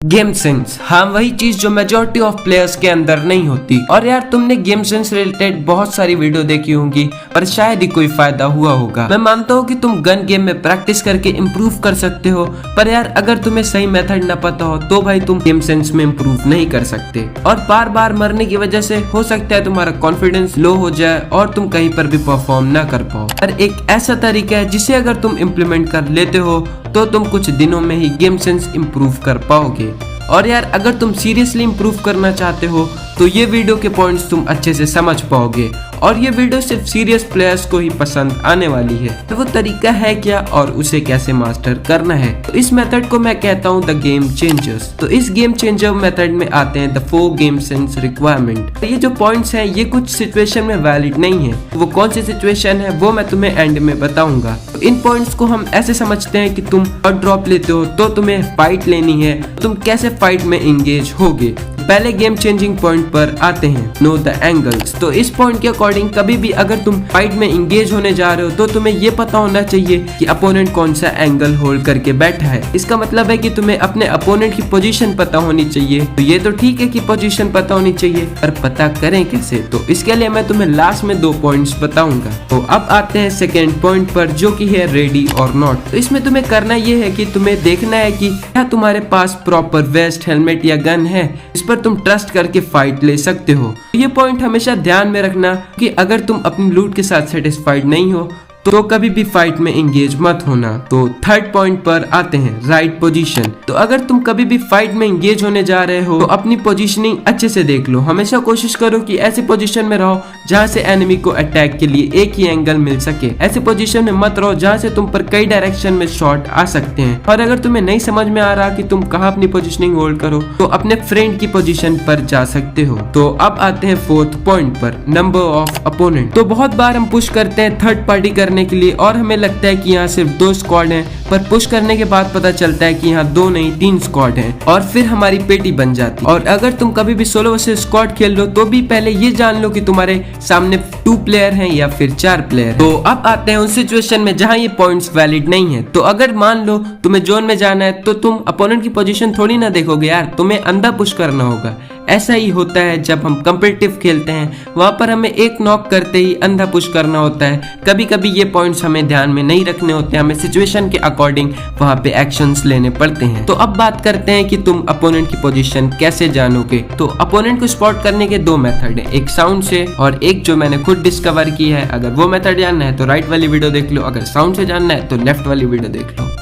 Game sense, हाँ वही चीज जो मेजोरिटी ऑफ प्लेयर्स के अंदर नहीं होती। और यार तुमने गेम सेंस रिलेटेड बहुत सारी वीडियो देखी होंगी पर शायद ही कोई फायदा हुआ होगा। मैं मानता हूँ कि तुम गन गेम में प्रैक्टिस करके इम्प्रूव कर सकते हो, पर यार अगर तुम्हें सही मेथड न पता हो तो भाई तुम गेम सेंस में इम्प्रूव नहीं कर सकते। और बार बार मरने की वजह से हो सकता है तुम्हारा कॉन्फिडेंस लो हो जाए और तुम कहीं पर भी परफॉर्म ना कर पाओ। पर एक ऐसा तरीका है जिसे अगर तुम इम्प्लीमेंट कर लेते हो तो तुम कुछ दिनों में ही गेम सेंस इम्प्रूव कर पाओगे। और यार अगर तुम सीरियसली इम्प्रूव करना चाहते हो तो ये वीडियो के पॉइंट्स तुम अच्छे से समझ पाओगे और ये वीडियो सिर्फ सीरियस प्लेयर्स को ही पसंद आने वाली है। तो वो तरीका है क्या और उसे कैसे मास्टर करना है, तो इस मेथड को मैं कहता हूँ द गेम चेंजर्स। तो इस गेम चेंजर मेथड में आते हैं द 4 गेम सेंस रिक्वायरमेंट। तो ये जो पॉइंट्स हैं ये कुछ सिचुएशन में वैलिड नहीं है, तो वो कौन सी सिचुएशन है वो मैं तुम्हें एंड में बताऊंगा। तो इन पॉइंट्स को हम ऐसे समझते हैं कि तुम ड्रॉप लेते हो तो तुम्हें फाइट लेनी है, तुम कैसे फाइट में एंगेज होगे। पहले गेम चेंजिंग पॉइंट पर आते हैं, नो द एंगल्स। तो इस पॉइंट के अकॉर्डिंग कभी भी अगर तुम फाइट में इंगेज होने जा रहे हो तो तुम्हें ये पता होना चाहिए कि अपोनेंट कौन सा एंगल होल्ड करके बैठा है। इसका मतलब है कि तुम्हें अपने अपोनेंट की पोजीशन पता होनी चाहिए। तो ये तो ठीक है कि पोजीशन पता होनी चाहिए, पर पता करें कैसे, तो इसके लिए मैं तुम्हें लास्ट में 2 पॉइंट्स बताऊंगा। तो अब आते हैं सेकेंड पॉइंट पर, जो की है रेडी और नॉट। तो इसमें तुम्हें करना ये है कि तुम्हें देखना है कि क्या तुम्हारे पास प्रॉपर वेस्ट, हेलमेट या गन है इस पर तुम ट्रस्ट करके फाइट ले सकते हो। ये पॉइंट हमेशा ध्यान में रखना कि अगर तुम अपनी लूट के साथ सेटिस्फाइड नहीं हो तो कभी भी फाइट में एंगेज मत होना। तो थर्ड पॉइंट पर आते हैं, राइट पोजीशन। तो अगर तुम कभी भी फाइट में एंगेज होने जा रहे हो तो अपनी पोजीशनिंग अच्छे से देख लो। हमेशा कोशिश करो कि ऐसी पोजीशन में रहो जहां से एनिमी को अटैक के लिए एक ही एंगल मिल सके। ऐसी पोजीशन में मत रहो जहां से तुम पर कई डायरेक्शन में शॉट आ सकते हैं। और अगर तुम्हें नहीं समझ में आ रहा कि तुम कहाँ अपनी पोजीशनिंग होल्ड करो तो अपने फ्रेंड की पोजीशन पर जा सकते हो। तो अब आते हैं फोर्थ पॉइंट पर, नंबर ऑफ अपोनेंट। तो बहुत बार हम पुश करते हैं थर्ड पार्टी करने के लिए और हमें लगता है कि यहाँ सिर्फ 2 स्क्वाड हैं, पर पुश करने के बाद पता चलता है कि यहाँ 2 नहीं 3 स्क्वाड हैं और फिर हमारी पेटी बन जाती है। और अगर तुम कभी भी सोलो वर्सेस स्क्वाड खेल लो तो भी पहले ये जान लो कि तुम्हारे सामने 2 प्लेयर हैं या फिर 4 प्लेयर। तो अब आते हैं उन सिचुएशन में जहाँ ये पॉइंट्स वैलिड नहीं है। तो अगर मान लो तुम्हें जोन में जाना है तो तुम अपोनेंट की पोजीशन थोड़ी ना देखोगे यार, तुम्हें अंदर पुश करना होगा। ऐसा ही होता है जब हम कम्पिटिटिव खेलते हैं, वहां पर हमें एक नॉक करते ही अंधा पुश करना होता है। कभी कभी ये पॉइंट्स हमें ध्यान में नहीं रखने होते, हमें सिचुएशन के अकॉर्डिंग वहां पे एक्शंस लेने पड़ते हैं। तो अब बात करते हैं कि तुम अपोनेंट की पोजीशन कैसे जानोगे। तो अपोनेंट को स्पॉट करने के 2 मेथड है, एक साउंड से और एक जो मैंने खुद डिस्कवर की है। अगर वो मेथड जानना है तो राइट वाली वीडियो देख लो, अगर साउंड से जानना है तो लेफ्ट वाली वीडियो देख लो।